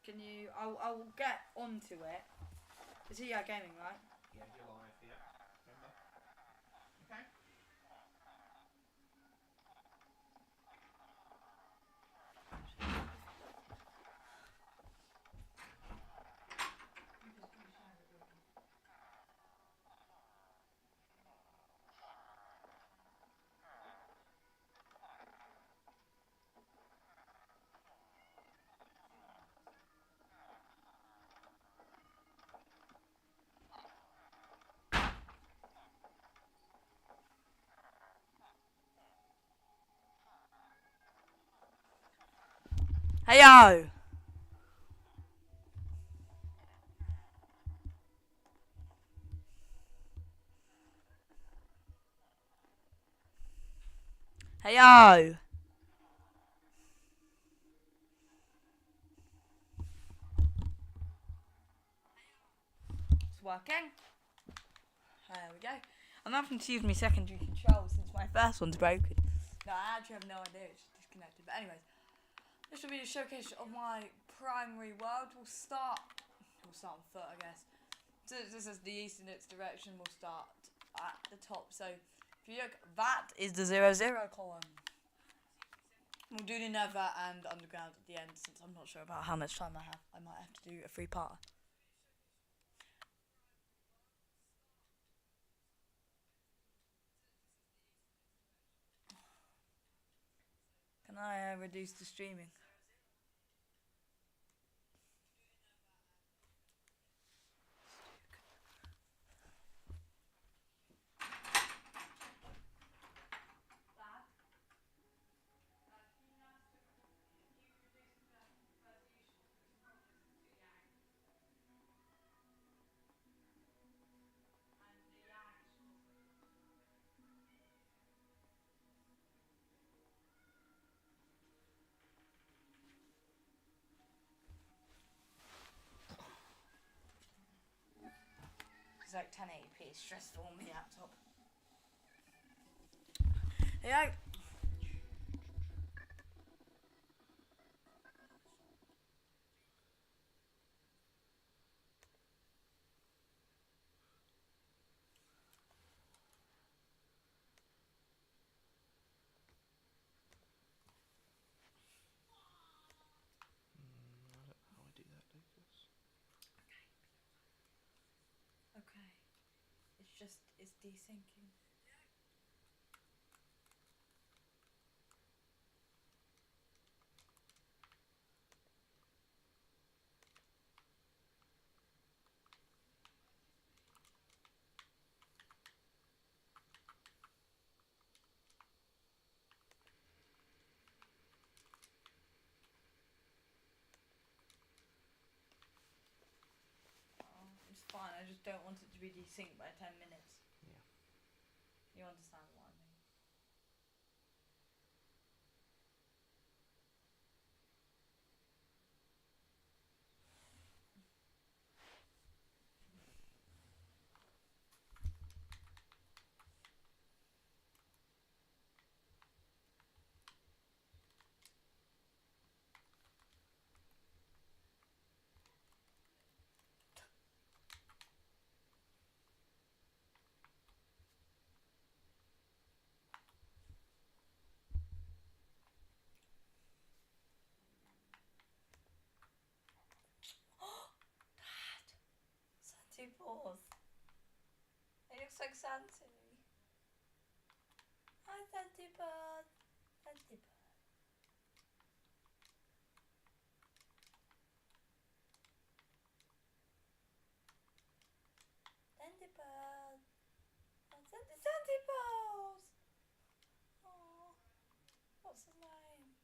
can you? I'll get onto it. It's EI Gaming, right? Yeah, you're live. Yeah. Remember? Okay. Heyo! Heyo! It's working. There we go. I'm having to use my secondary control since my first one's broken. No, I actually have no idea. It's disconnected. But anyways, this will be a showcase of my primary world. We'll start on foot, I guess. So this is the east in its direction. We'll start at the top. So if you look, that is the 0, 0 column. We'll do the nether and underground at the end, since I'm not sure about how much time I have. I might have to do a 3-part. Can I reduce the streaming? It's like 1080p. It's stressful on my laptop. Yeah. How I do that, Lucas? Okay. It's desyncing. It's fine, I just don't want it to be desynced by 10 minutes. Yeah. You understand what I mean? Dad! Santi paws. It looks like Santi. Hi, Santi paws. Santi paws. Santi paws. Santi paws. Aww. What's his name?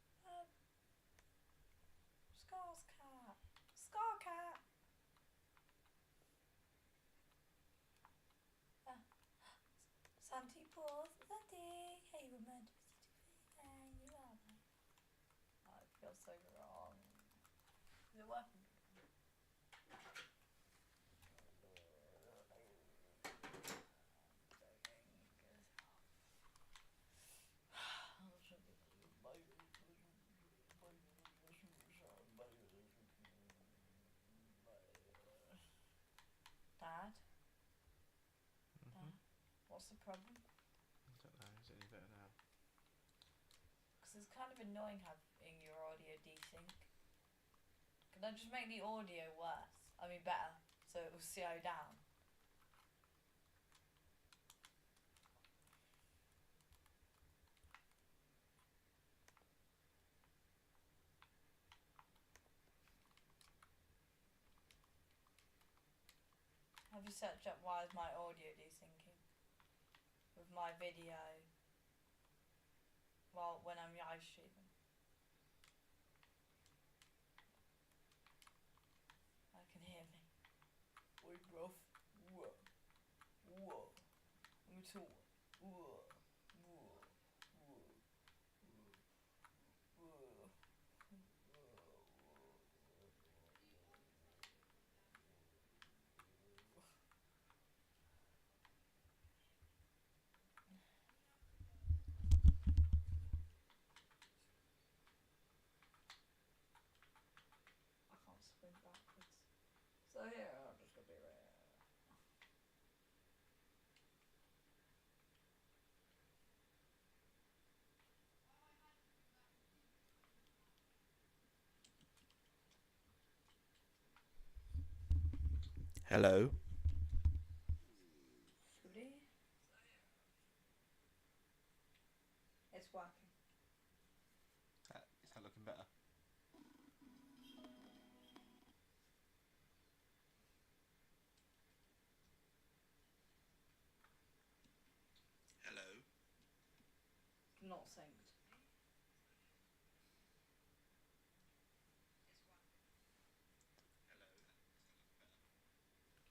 Scar's cat. Scar cat. Santi paws. Santi. Hey, you were meant to be sitting there. You are there. Oh, it feels so wrong. Is it working? What's the problem? I don't know. Is it any better now? Because it's kind of annoying having your audio desync. Can I just make the audio worse? I mean better, so it will slow down. Have you searched up why is my audio desyncing with my video when I'm live streaming? I can hear me. Oi, bruv. Whoa. Whoa. Let me talk. Whoa. Whoa. Whoa. Whoa. I can't sprint backwards. So here, I'm just gonna be right here. Hello. Goody. It's working. Is that looking better? Hello. Not synced.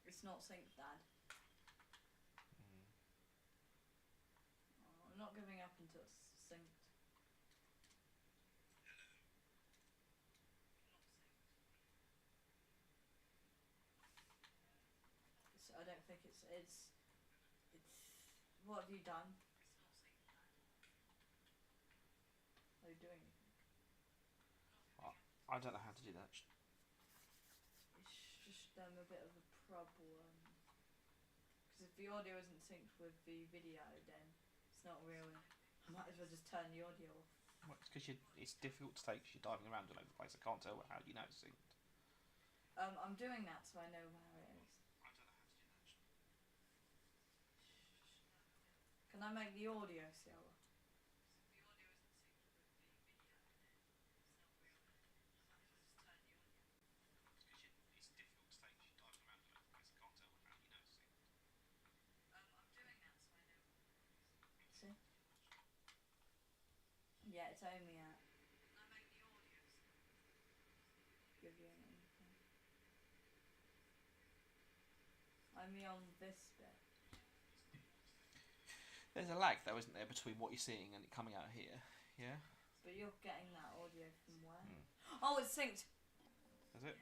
It's not synced, Dad. Oh, I'm not giving up until it's synced. I don't think it's. What have you done? Are you doing anything? I don't know how to do that. It's just a bit of a problem. Because if the audio isn't synced with the video, then it's not really. I might as well just turn the audio off. Well, it's because it's difficult to take because you're diving around all over the place. I can't tell how you know it's synced. I'm doing that so I know where it is. I don't know how to do that. Can I make the audio slower? It's difficult to take because you're diving around all over the place. I can't tell how you know it's synced. I'm doing that so I know where it is. See? Yeah, it's only at. Give you an info. I'm on this bit. There's a lag though, isn't there, between what you're seeing and it coming out here? Yeah. But you're getting that audio from where? Oh, it's synced. Is it?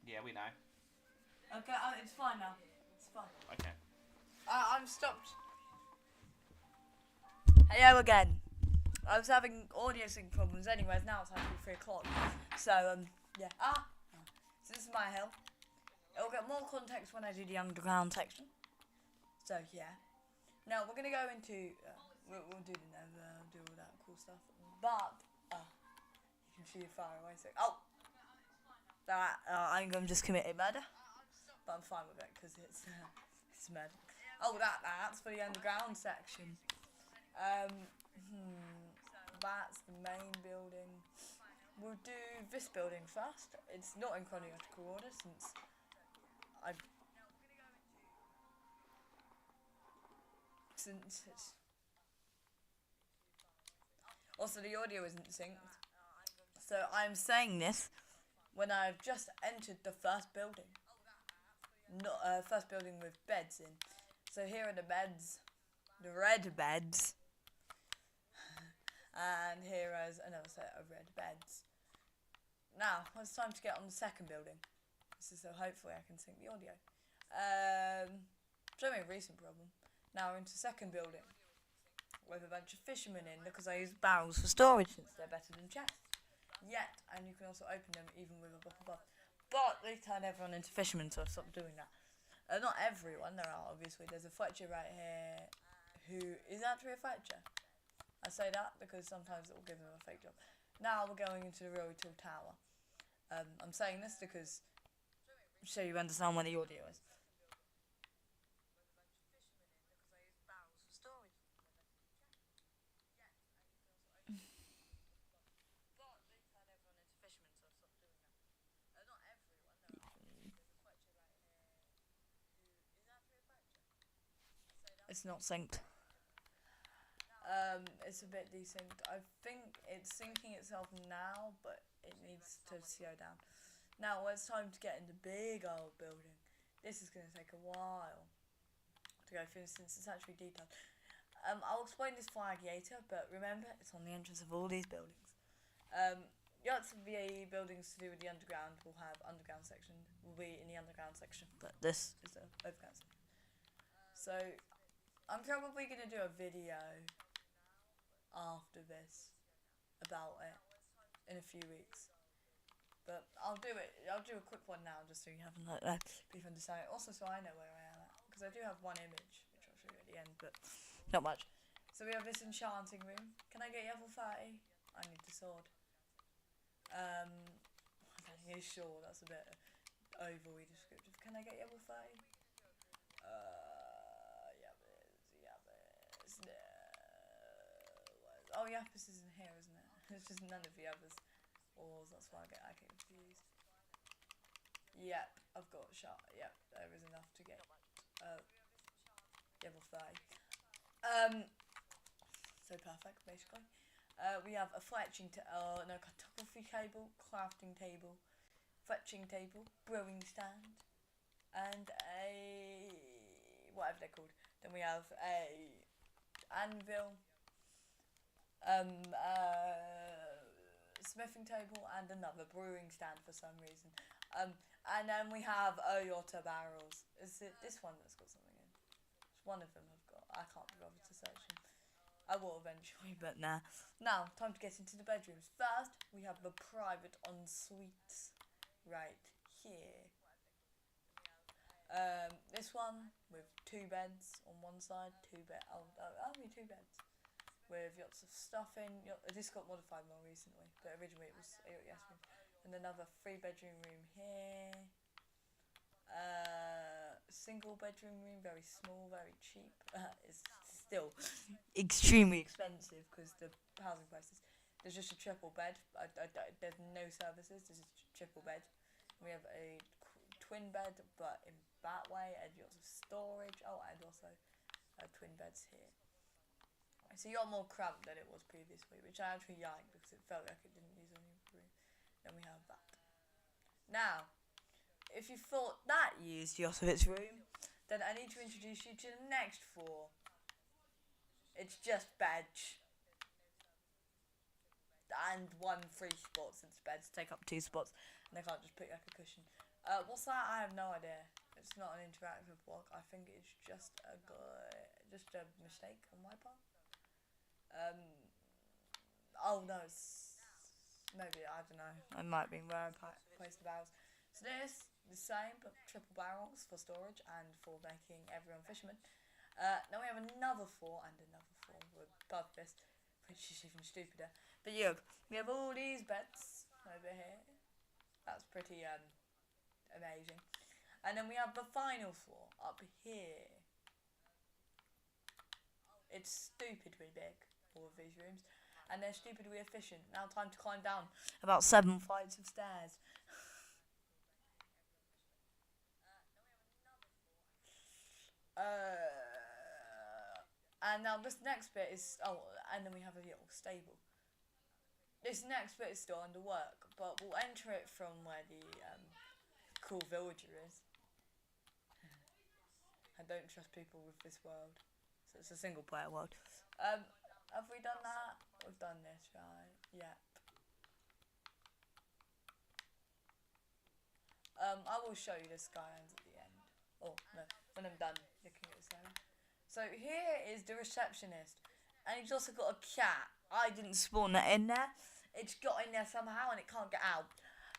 Yeah, we know. Okay, it's fine now. It's fine. Okay. I'm stopped. Hello again. I was having audio sync problems anyways, now it's actually 3 o'clock. So, yeah. So this is my hill. It'll get more context when I do the underground section. So, yeah. Now, we're going to go into... we'll do the nether, do all that cool stuff. But, you can see it far away. So, I'm going to just commit murder. But I'm fine with it, because it's murder. Oh, that's for the underground section. That's the main building. We'll do this building first. It's not in chronological order since it's also the audio isn't synced. So I'm saying this when I've just entered the first building. Not first building with beds in. So here are the beds, the red beds. And here is another set of red beds. Now, it's time to get on the second building. So hopefully I can sync the audio. It's only a recent problem. Now we're into second building. With a bunch of fishermen in because I use barrels for storage since they're better than chests. And you can also open them even with a block above. But they turn everyone into fishermen, so I've stopped doing that. Not everyone, there are obviously. There's a Fletcher right here who is actually a Fletcher. I say that because sometimes it will give them a fake job. Now we're going into the really tall tower. I'm saying this because so you understand where the audio is. It's not synced. It's a bit desynced. I think it's syncing itself now, but it needs to slow down. Now it's time to get in the big old building. This is going to take a while to go through since it's actually detailed. I'll explain this flag later, but remember, it's on the entrance of all these buildings. Lots of the buildings to do with the underground will have underground section, will be in the underground section, but this is the overground section. So, I'm probably going to do a video after this about it in a few weeks. But I'll do a quick one now just so you have a brief understanding. Also so I know where I am at. Because I do have one image, which I'll show you at the end, but not much. So we have this enchanting room. Can I get level 30? I need the sword. I'm not sure, that's a bit overly descriptive. Can I get level 30? Oh, Yapis isn't here, isn't it? It's just none of the others. Or that's why I get confused. Yep, I've got a shot. Yep, there is enough to get level 30. So perfect, basically. We have a cartography table, crafting table, fletching table, brewing stand, and a whatever they're called. Then we have a anvil, smithing table, and another brewing stand for some reason. And then we have Oyota barrels. Is it this one that's got something in? It's one of them I've got. I can't be bothered to search them. I will eventually, but nah. Now, time to get into the bedrooms. First, we have the private ensuite right here. This one with 2 beds on one side, only 2 beds with lots of stuff in. This got modified more recently, but originally it was a yes room. And another 3-bedroom room here. Single bedroom room, very small, very cheap. It's still extremely expensive because the housing prices. There's just a triple bed. There's no services. There's just a triple bed. We have a twin bed, but in that way, and lots of storage. Oh, and also twin beds here. So you got more cramped than it was previously, which I actually like because it felt like it didn't use any room. Then we have that. Now, if you thought that used Yosovit's room, then I need to introduce you to the next floor. It's just beds. And 1 free spot, since beds take up 2 spots and they can't just put like a cushion. What's that? I have no idea. It's not an interactive block. I think it's just a mistake on my part. Oh no, it's maybe, I don't know. I might be where I placed the barrels. So this, the same, but triple barrels for storage and for making everyone fishermen. Then we have another 4 and another 4 with above this, which is even stupider. But yeah, we have all these beds over here. That's pretty amazing. And then we have the final floor up here. It's stupidly big, all of these rooms, and they're stupidly efficient. Now time to climb down about 7 flights of stairs. And now this next bit is, and then we have a little stable. This next bit is still under work, but we'll enter it from where the cool villager is. I don't trust people with this world, so it's a single player world. Have we done that? We've done this, right? Yep. I will show you the Skylands at the end. Oh, no, when I'm done looking at this area. So here is the receptionist, and he's also got a cat. I didn't spawn that in there. It's got in there somehow and it can't get out.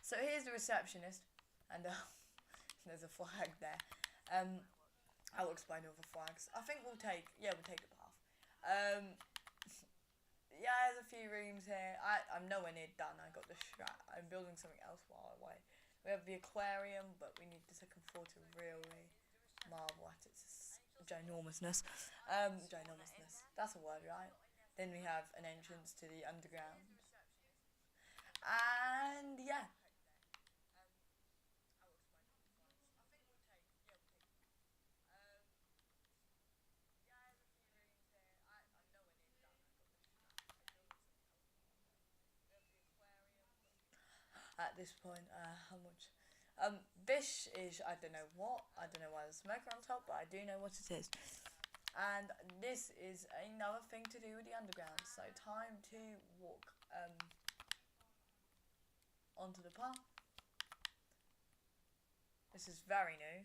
So here's the receptionist, and there's a flag there. I'll explain all the flags. I think we'll take the path. Yeah, there's a few rooms here. I'm nowhere near done. I'm building something else while I wait. We have the aquarium, but we need the second floor to really marvel at its ginormousness. Ginormousness. That's a word, right? Then we have an entrance to the underground. And yeah. At this point, how much? This is, I don't know what. I don't know why there's smoke on top, but I do know what it is. And this is another thing to do with the underground. So time to walk onto the path. This is very new.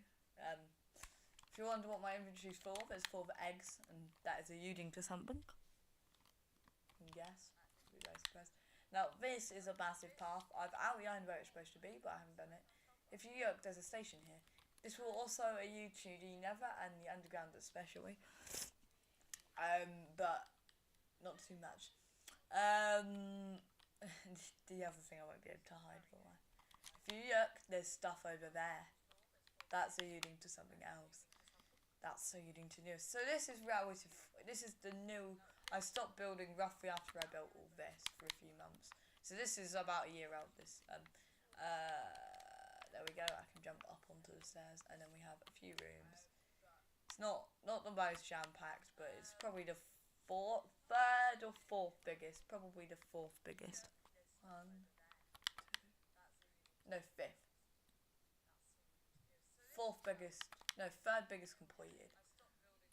If you wonder what my inventory is full of, it's full of eggs, and that is alluding to something. You can guess. Be very surprised. Now, this is a massive path. I've outlined where it's supposed to be, but I haven't done it. If you look, there's a station here. This will also allude to the Nether and the underground especially. But not too much. The other thing I won't be able to hide for a while. If you look, there's stuff over there. That's alluding to something else. That's alluding to new. So this is the new. I stopped building roughly after I built all this for a few months. So this is about a year old. There we go. I can jump up onto the stairs, and then we have a few rooms. It's not the most jam packed, but it's probably the third or fourth biggest. Probably the fourth biggest. Fifth. Fourth biggest. No, third biggest completed.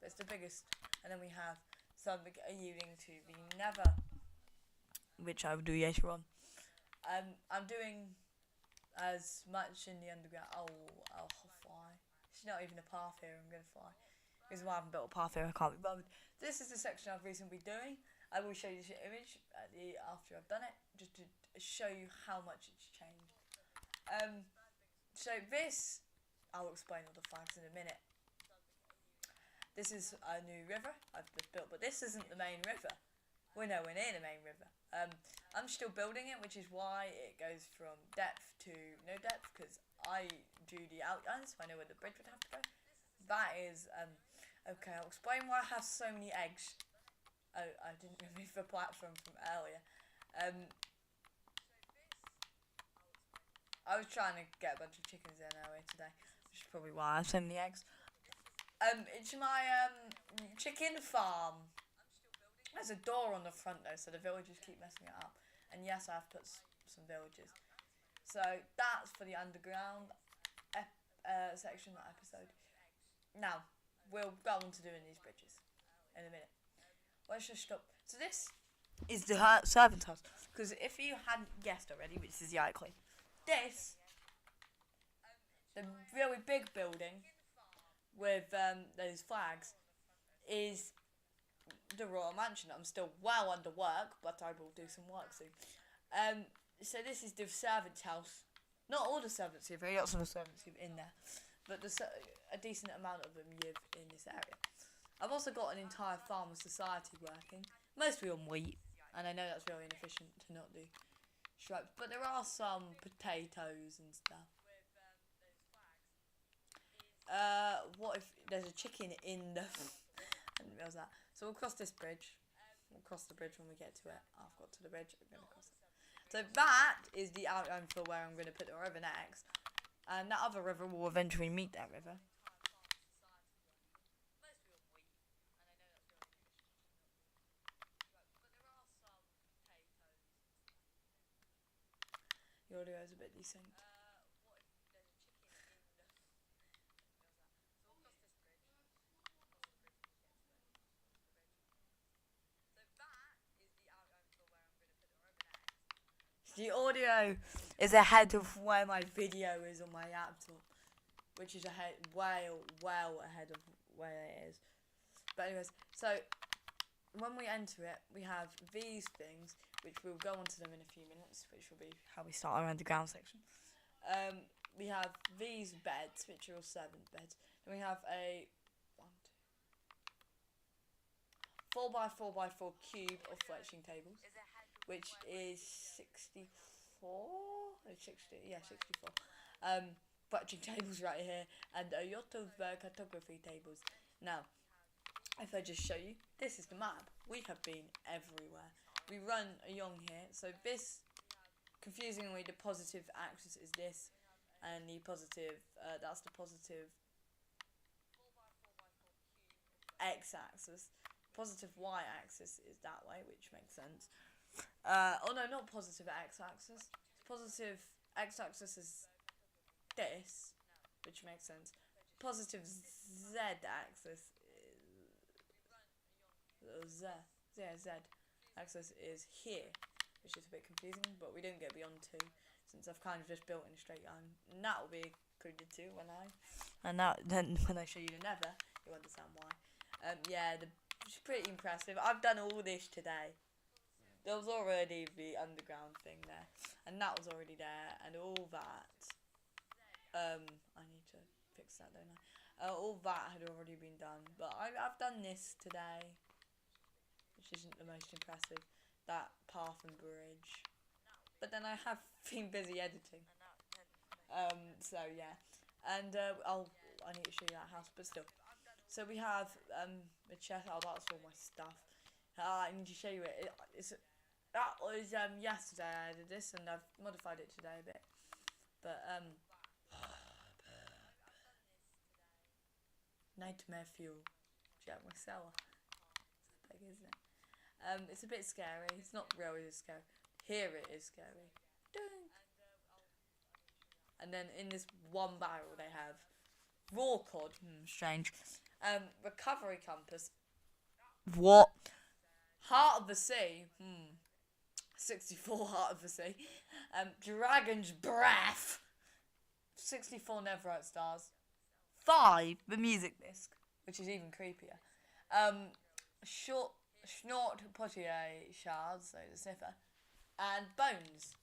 But it's the biggest. And then we have something alluding to the Nether, which I will do later on. I'm doing as much in the underground. I'll fly. It's not even a path here. I'm gonna fly. This is why I haven't built a path here. I can't be bothered. This is the section I've recently been doing. I will show you this image after I've done it, just to show you how much it's changed. So this, I'll explain all the flags in a minute. This is a new river I've just built, but this isn't the main river. We're nowhere near the main river. I'm still building it, which is why it goes from depth to no depth, because I drew the outlines, so I know where the bridge would have to go. That is, okay, I'll explain why I have so many eggs. Oh, I didn't remove the platform from earlier. I was trying to get a bunch of chickens in earlier today, which is probably why I have so many eggs. It's my chicken farm. There's a door on the front though, so the villagers keep messing it up. And yes, I have put some villagers. So that's for the underground section, that episode. Now we'll go on to doing these bridges in a minute. Let's just stop. So this is the servant's house, because if you hadn't guessed already, which is likely, this, the really big building with those flags, is the royal mansion. I'm still well under work, but I will do some work soon. So this is the servant's house. Not all the servants live here, lots of the servants live in there, but a decent amount of them live in this area. I've also got an entire farmer society working, mostly on wheat, and I know that's really inefficient to not do stripes, but there are some potatoes and stuff. What if there's a chicken in the... I didn't realise that. So we'll cross this bridge. We'll cross the bridge when we get to it. I've got to the bridge. I'm going to cross it. So that is the outline for where I'm going to put the river next. And that other river will eventually meet that river. The audio is a bit decent. The audio is ahead of where my video is on my laptop, which is ahead, well ahead of where it is. But anyways, so when we enter it, we have these things, which we'll go on to them in a few minutes, which will be how we start our underground section. We have these beds, which are all servant beds. Then we have a 4x4x4 cube of fletching tables, which is 64. Oh, 60, yeah, 64. Fletching tables right here, and a lot of cartography tables. Now, if I just show you, this is the map. We have been everywhere. We run along here, so this, confusingly, the positive axis is this, and the positive, that's the positive x-axis. Positive y-axis is that way, which makes sense. Oh no, not positive x-axis. Positive x-axis is this, which makes sense. Positive z-axis is z axis is here, which is a bit confusing, but we don't get beyond 2 since I've kind of just built in a straight line. And that will be included too when I show you the nether, you'll understand why. Yeah, it's pretty impressive. I've done all this today. There was already the underground thing there, and that was already there, and all that. I need to fix that, don't I? All that had already been done, but I've done this today, which isn't the most impressive. That path and bridge, but then I have been busy editing. So yeah, and I need to show you that house, but still. So we have the chest. Oh, that's all my stuff. I need to show you it. That was yesterday I did this, and I've modified it today a bit. But nightmare fuel. Jack Marcella. It's big, isn't it? It's a bit scary. It's not really scary. Here it is scary. Dun. And then in this one barrel they have raw cod. Strange. Recovery compass. What? Heart of the Sea. 64 Heart of the Sea. Dragon's Breath. 64 Netherite stars. 5 the music disc, which is even creepier. Snort Potier shards, so the sniffer. And bones.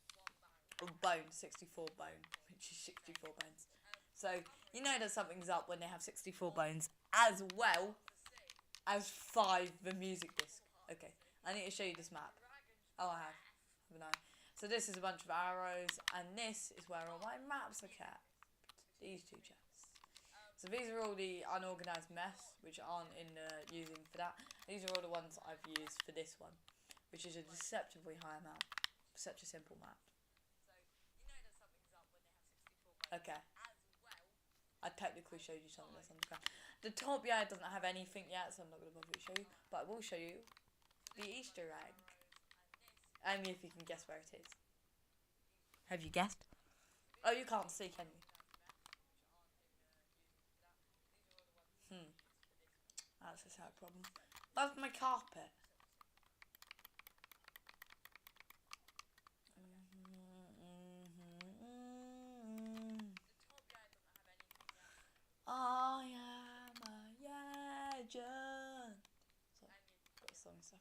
Bone, 64 bone, which is 64 bones. So, you know that something's up when they have 64 bones, as well as 5 the music disc. Okay, I need to show you this map. Oh, I have, haven't I? So this is a bunch of arrows, and this is where all my maps are kept. These 2 chests. So these are all the unorganised mess, which aren't in using for that. These are all the ones I've used for this one, which is a deceptively high amount. Such a simple map. Okay. I technically showed you something that's underground. The top yard doesn't have anything yet, so I'm not going to bother to show you. But I will show you the Easter egg. Only if you can guess where it is. Have you guessed? Oh, you can't see, can you? That's a sad problem. That's my carpet. I am a legend. Sorry, got a song stuck.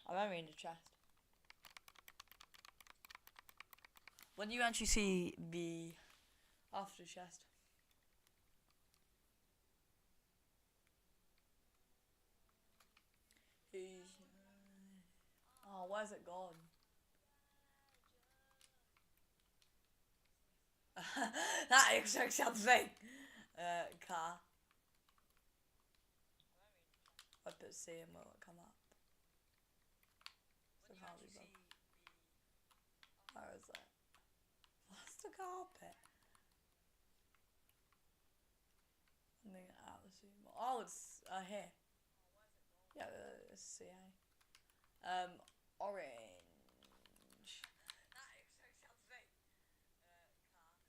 I'm only in the chest. When do you actually see the after chest? Oh, where's it gone? That looks like something. Car. I put C and will it come up? So can't be bothered. Where is it? What's the carpet? I'm thinking out the sea. Oh, it's here. Yeah, it's CA. Orange.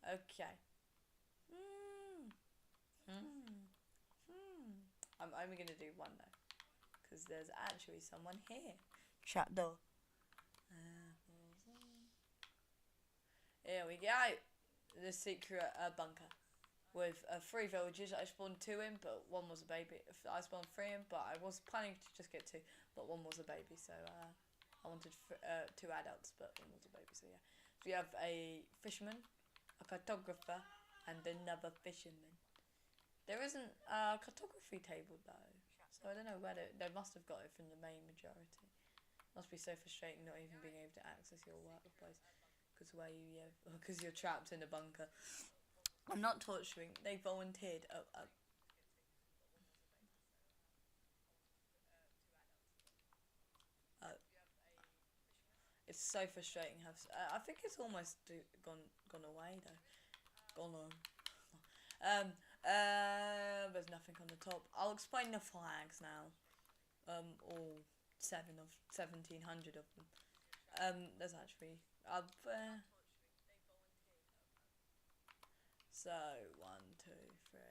Okay. I'm only gonna do one though, because there's actually someone here. Trap door. Here we go. The secret bunker with 3 villages. I spawned 2 in, but 1 was a baby. I spawned 3 in, but I was planning to just get 2, but 1 was a baby. So I wanted 2 adults, but 1 was a baby. So yeah, We have a fisherman, a cartographer, and another fisherman. There isn't a cartography table though, so I don't know where they must have got it from the main majority. Must be so frustrating not even being able to access your workplace because you're trapped in a bunker. I'm not torturing. They volunteered. It's so frustrating. I think it's almost gone away though. Gone on. There's nothing on the top. I'll explain the flags now. All 1,700 of them. There's actually so 1, 2, 3,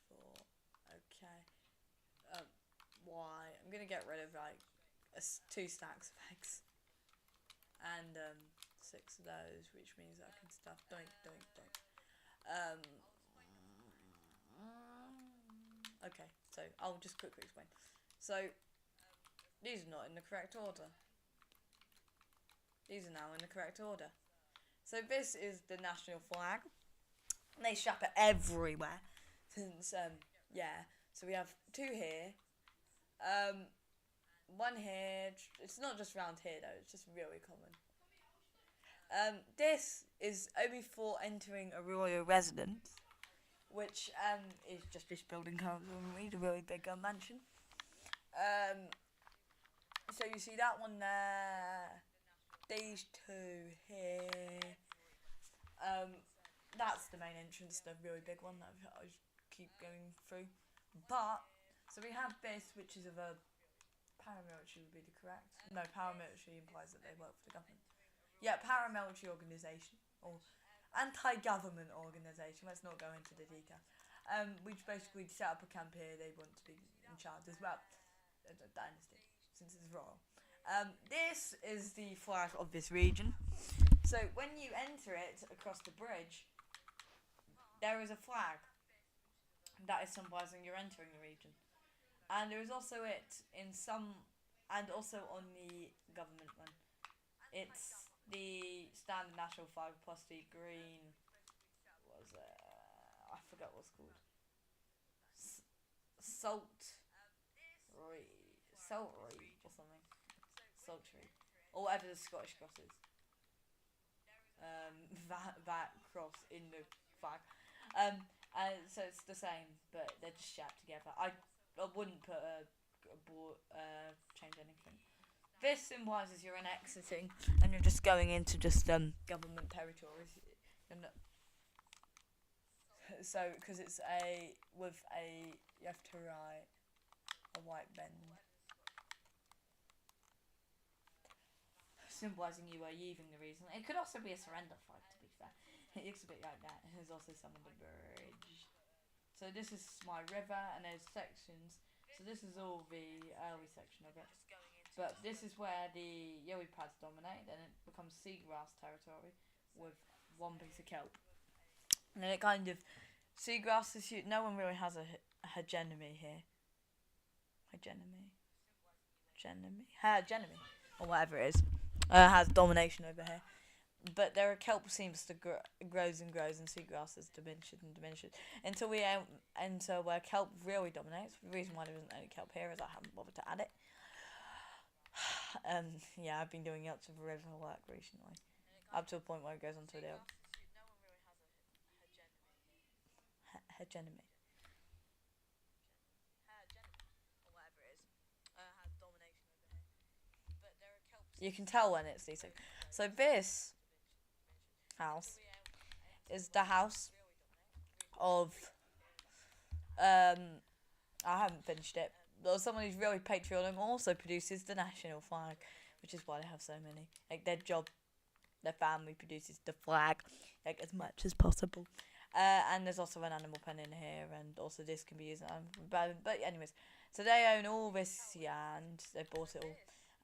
4. Okay. Why? I'm gonna get rid of like 2 stacks of eggs and 6 of those, which means I can stuff. Doink, doink, doink. Okay, so I'll just quickly explain. So these are not in the correct order. These are now in the correct order. So this is the national flag. They strap it everywhere. Since yeah. So we have 2 here. 1 here. It's not just round here though. It's just really common. This is only for entering a royal residence, which is just this building currently, the really big mansion. So you see that one there. These 2 here. That's the main entrance, the really big one that I keep going through. But so we have this, which is of a paramilitary would be the correct. No, paramilitary implies that they work for the government. Yeah, paramilitary organisation or anti-government organisation. Let's not go into the detail. Which basically set up a camp here. They want to be in charge as well. A dynasty, since it's royal. This is the flag of this region. So when you enter it across the bridge, there is a flag that is symbolising you're entering the region. And there is also it in some, and also on the government one. It's the standard national flag plus the green. What was it? I forgot what it's called. Saltry or something. Sultry, or whatever the Scottish cross is. That cross in the flag. So it's the same, but they're just strapped together. I wouldn't put change anything. This symbolises you're exiting and you're just going into just government territories. So because it's you have to write a white bend, symbolising you are leaving the reason. It could also be a surrender flag, to be fair. It looks a bit like that. There's also some on the bridge. So this is my river, and there's sections. So this is all the early section of it. But this is where the yowie pads dominate. Then it becomes seagrass territory with 1 piece of kelp. And then it kind of seagrass is huge. No one really has a hegemony here. Hegemony, or whatever it is. Has domination over here. But there are kelp seems to grows and grows, and seagrasses diminishes and diminishes until we enter where kelp really dominates. The reason why there isn't any kelp here is I haven't bothered to add it. Yeah, I've been doing lots of river work recently, up to a point where it goes onto the hegemony. You can tell when it's these things. So this house is the house of I haven't finished it. But someone who's really patriotic also produces the national flag, which is why they have so many. Like their family produces the flag like as much as possible. And there's also an animal pen in here, and also this can be used. But anyways, so they own all this land. They bought it all.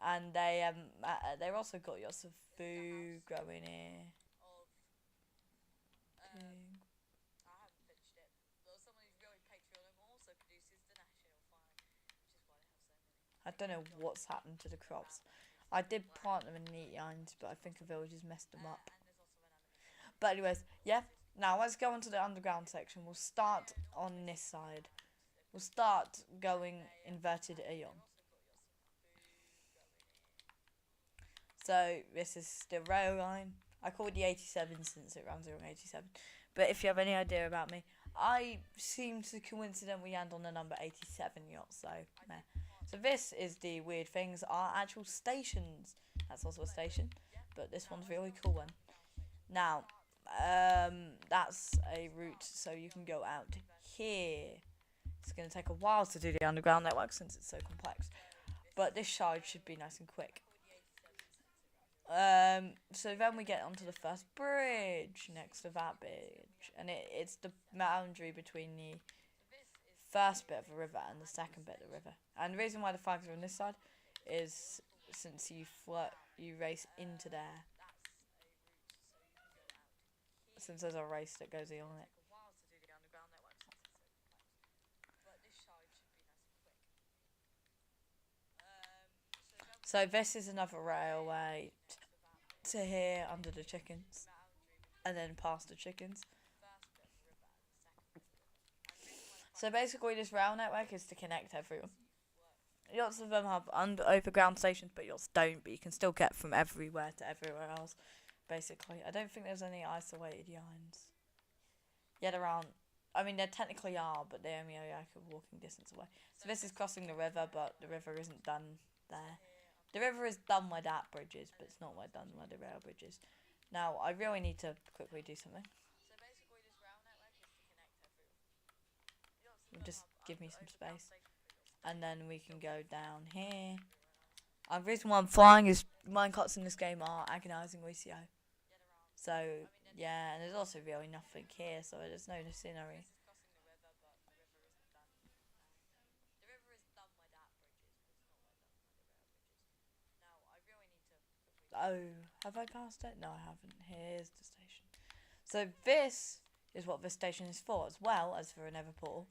And they've also got lots of food growing here. I don't know what's happened to the crops. I did plant them in neat lines, but I think a villager's messed them up. But anyways, yeah. Now let's go on to the underground section. We'll start on this side. We'll start going inverted Aeon. So this is the rail line. I call it the 87 since it runs along 87. But if you have any idea about me, I seem to coincidentally land on the number 87 yacht. So, meh. So this is the weird things are actual stations. That's also a station, but this one's a really cool one. Now, that's a route so you can go out here. It's going to take a while to do the underground network since it's so complex, but this shard should be nice and quick. So then we get onto the first bridge next to that bridge, and it's the boundary between the first bit of the river and the second bit of the river. And the reason why the flags are on this side is since you race into there. Since there's a race that goes along it. So this is another railway to here under the chickens, and then past the chickens. So basically this rail network is to connect everyone. Lots of them have overground stations, but yours don't, but you can still get from everywhere to everywhere else, basically. I don't think there's any isolated lines. Yeah, there aren't. I mean, there technically are, but they only are like a walking distance away. So this is crossing the river, but the river isn't done there. The river is done where that bridge is, but it's not where done where the rail bridge is. Now, I really need to quickly do something. Just give me some space. And then we can go down here. The reason why I'm flying is minecarts in this game are agonisingly slow. So, yeah, and there's also really nothing here, so there's no scenery. Oh, have I passed it? No, I haven't. Here's the station. So this is what this station is for, as well as for a nether portal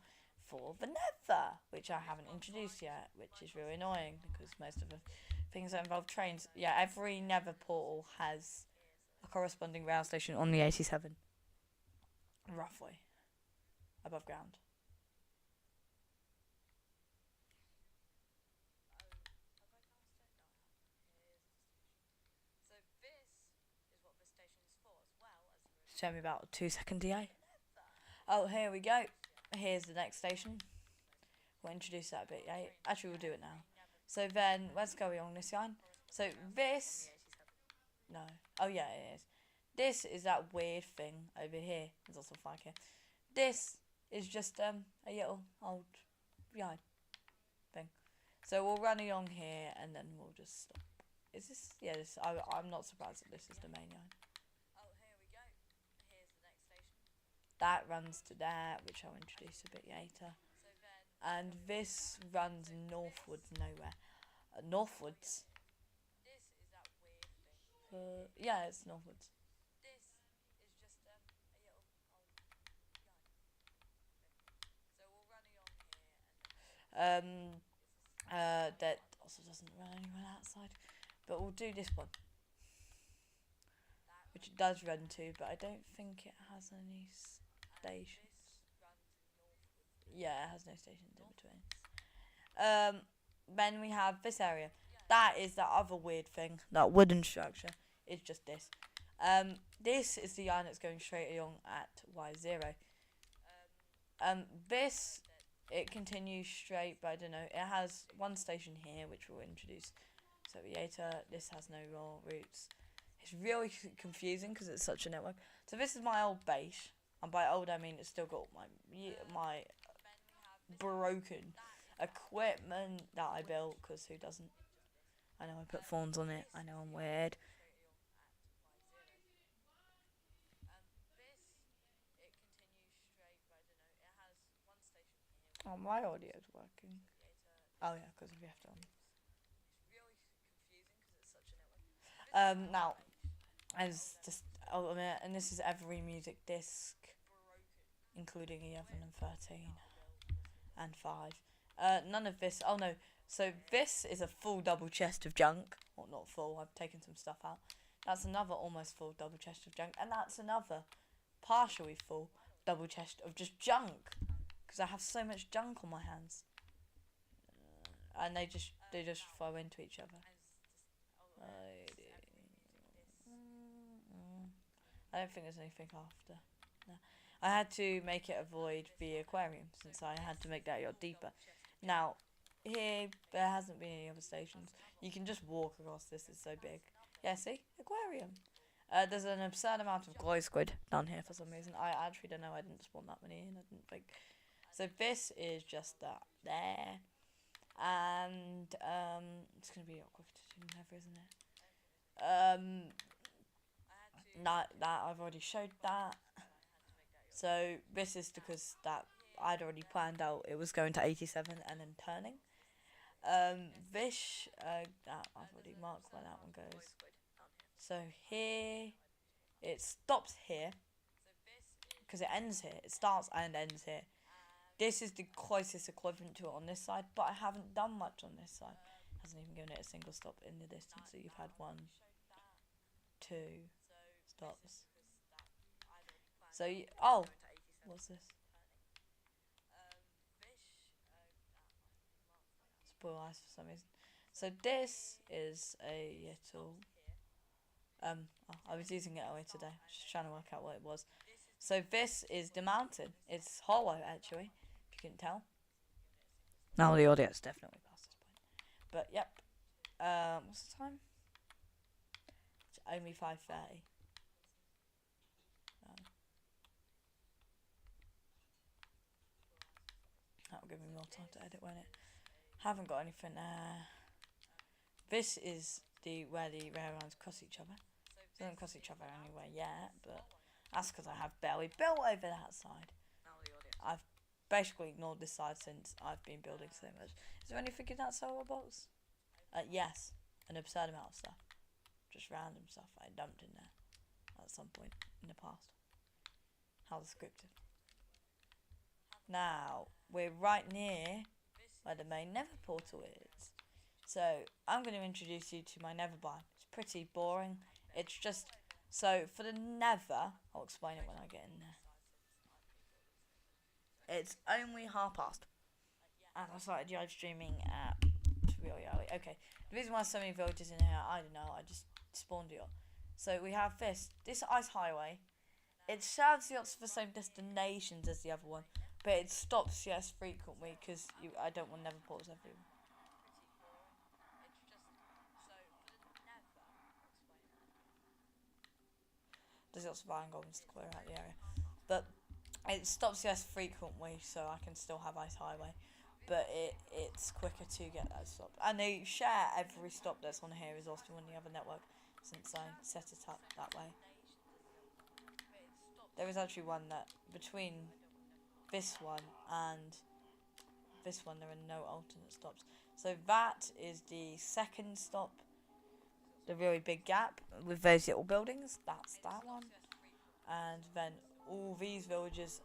for the nether, which I haven't introduced yet, which is really annoying because most of the things that involve trains, yeah, every nether portal has a corresponding rail station on the 87, roughly, above ground. Show me about a 2-second delay. Oh, here we go. Here's the next station. We'll introduce that a bit, yeah. Actually, we'll do it now. So then, let's go along this line. So this... No. Oh, yeah, it is. This is that weird thing over here. There's also a flag here. This is just a little old yard thing. So we'll run along here and then we'll just stop. Is this... Yeah, this, I'm not surprised that this is the main line. That runs to there, which I'll introduce a bit later. And this runs northwards nowhere. Northwards? Yeah, it's northwards. That also doesn't run anywhere outside. But we'll do this one. Which it does run to, but I don't think it has any stations. Yeah, it has no stations in between. Then we have this area. That is that other weird thing. That wooden structure is just this. This is the line that's going straight along at Y0. This, it continues straight, but I don't know. It has one station here, which we'll introduce. So later, this has no raw routes. It's really confusing because it's such a network. So this is my old base, and by old I mean it's still got my broken equipment that I built, because who doesn't? I know I put thorns on it, I know I'm weird. Oh, my audio's working. Oh yeah, because we have to. Now, as just and this is every music disc, including 11 and 13 and 5. None of this. Oh no. So this is a full double chest of junk. Well, not full. I've taken some stuff out. That's another almost full double chest of junk, and that's another partially full double chest of just junk, because I have so much junk on my hands, and they just flow into each other. I don't think there's anything after. No. I had to make it avoid the aquarium, since I had to make that a lot deeper. Now, here, there hasn't been any other stations. You can just walk across this, it's so big. Yeah, see? Aquarium. There's an absurd amount of glow squid down here for some reason. I actually don't know, I didn't spawn that many in, I didn't think. So this is just that there. And, it's going to be a lot quicker to do than ever, isn't it? That I've already showed that. So this is because that I'd already planned out it was going to 87 and then turning. This that I've already marked where that one goes. So here it stops here because it ends here. It starts and ends here. This is the closest equivalent to it on this side, but I haven't done much on this side. Hasn't even given it a single stop in the distance. So you've had 1, 2 stops. So oh, what's this? Spoil eyes for some reason. So this is a little. I was using it earlier today. Just trying to work out what it was. So this is the mountain. It's hollow actually, if you can tell. Now the audio's definitely past this point. But yep. What's the time? It's only 5:30. That'll give me more time to edit, won't it? Haven't got anything there. This is where the railroads cross each other. They don't cross each other anywhere yet, but that's because I have barely built over that side. I've basically ignored this side since I've been building so much. Is there anything in that solar box? Yes, an absurd amount of stuff. Just random stuff I dumped in there at some point in the past. How descriptive. Now, we're right near where the main nether portal is. So, I'm going to introduce you to my nether biome. It's pretty boring. It's just, so for the nether, I'll explain it when I get in there. It's only past. And I started live streaming at really early. Okay, the reason why so many villagers in here, I don't know, I just spawned it. So we have this ice highway. It serves lots of the same destinations as the other one, but it stops yes frequently because I don't want nether portals everywhere. There's lots of iron golems to clear out the area, but it stops yes frequently, so I can still have ice highway. But it's quicker to get that stop. And they share every stop that's on here is also on the other network, since I set it up that way. There is actually one that between this one and this one there are no alternate stops. So that is the second stop. The really big gap with those little buildings. That's that one. And then all these villages.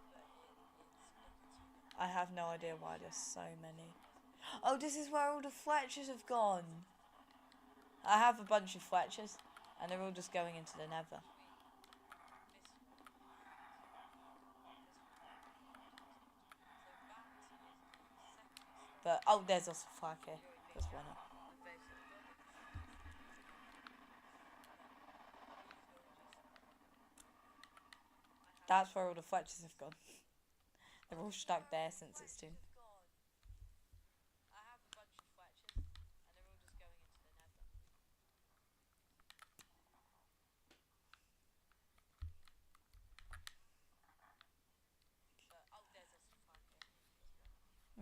I have no idea why there's so many. Oh, this is where all the Fletchers have gone. I have a bunch of Fletchers, and they're all just going into the nether. But, oh, there's also a flag here. That's why not. That's where all the Fletchers have gone. They're all stuck there since it's too.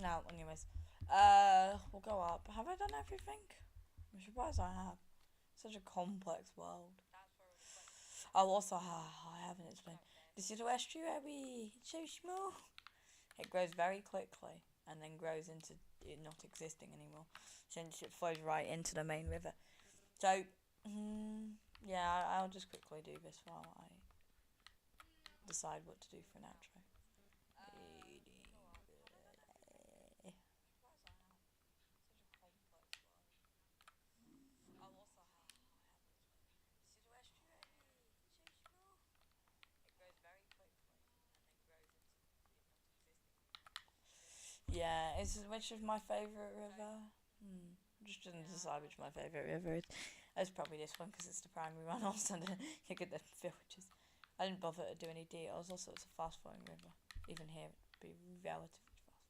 No, anyways. We'll go up. Have I done everything? I'm surprised I have. Such a complex world. Oh, also, I haven't explained. This is the estuary. It's so small. It grows very quickly and then grows into it not existing anymore, since it flows right into the main river. So, yeah, I'll just quickly do this while I decide what to do for an outro. Yeah, which is my favourite river? Just didn't decide which my favourite river is. It's probably this one because it's the primary one. Also, you get the villages. I didn't bother to do any details. Also, it's a fast flowing river. Even here, it'd be relatively fast.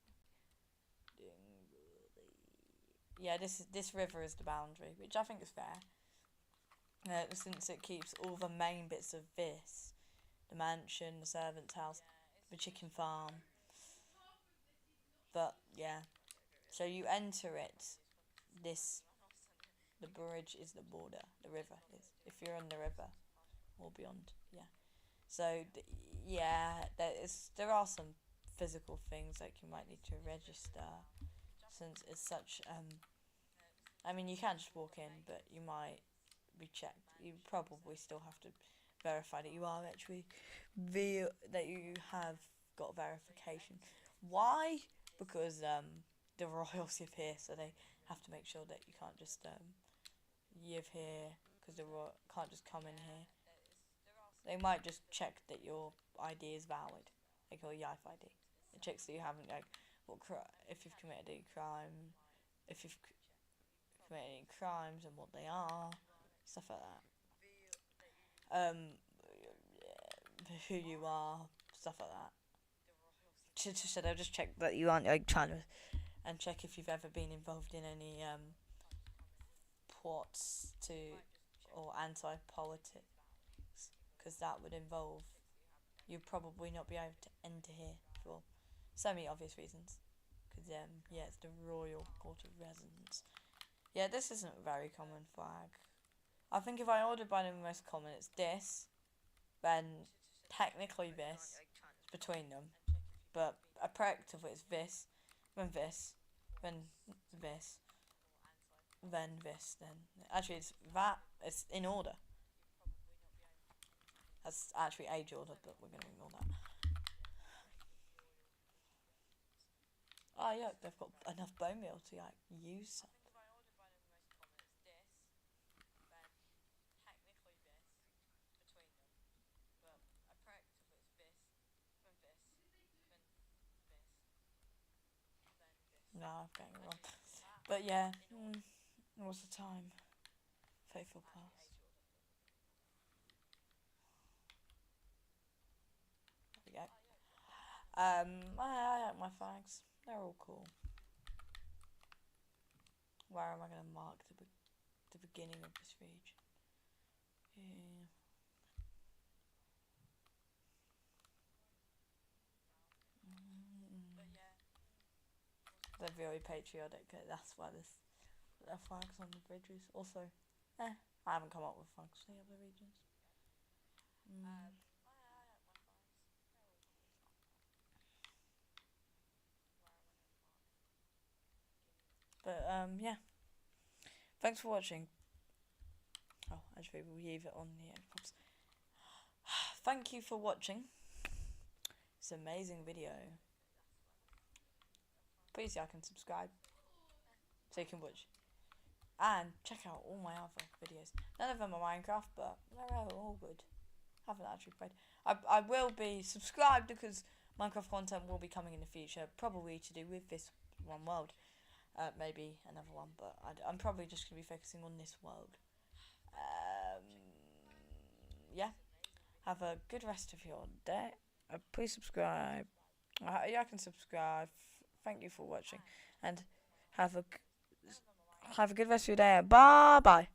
Yeah, this river is the boundary, which I think is fair. Since it keeps all the main bits of this, the mansion, the servant's house, the chicken farm. But yeah, so you enter it. The bridge is the border. The river is. If you're on the river or beyond, yeah. So yeah, there are some physical things like you might need to register, since it's such I mean, you can just walk in, but you might be checked. You probably still have to verify that you are actually that you have got verification. Why? Because the royals live here, so they have to make sure that you can't just live here because the royal can't just come in here. They might just check that your ID is valid, like your YIF ID. It checks that you haven't if you've committed a crime, if you've committed any crimes and what they are, stuff like that. Who you are, stuff like that. So they'll just check that you aren't like trying to, and check if you've ever been involved in any plots to or anti-politics, because that would involve you'd probably not be able to enter here for semi-obvious reasons. Because yeah, it's the Royal Court of Residence. Yeah, this isn't a very common flag. I think if I ordered by the most common, it's this, then technically this, it's between them, but effectively it's this, then this, then this, then this, then actually it's that, it's in order. That's actually age order, but we're going to ignore that. Oh yeah, they've got enough bone meal to like use some. No, I'm getting it wrong. But yeah, what's the time? Faithful pass. There we go. I like my flags. They're all cool. Where am I going to mark the beginning of this region? Yeah. They're very patriotic. That's why there are flags on the bridges. Also, I haven't come up with flags for the other regions. But yeah. Thanks for watching. Oh, actually, we'll leave it on the Xbox. Thank you for watching this amazing video. Please like and subscribe so you can watch. And check out all my other videos. None of them are Minecraft, but they're all good. Haven't actually played. I will be subscribed because Minecraft content will be coming in the future, probably to do with this one world. Maybe another one, but I'm probably just going to be focusing on this world. Yeah. Have a good rest of your day. Please subscribe. Yeah, I can subscribe. Thank you for watching, and have a good rest of your day. Bye bye.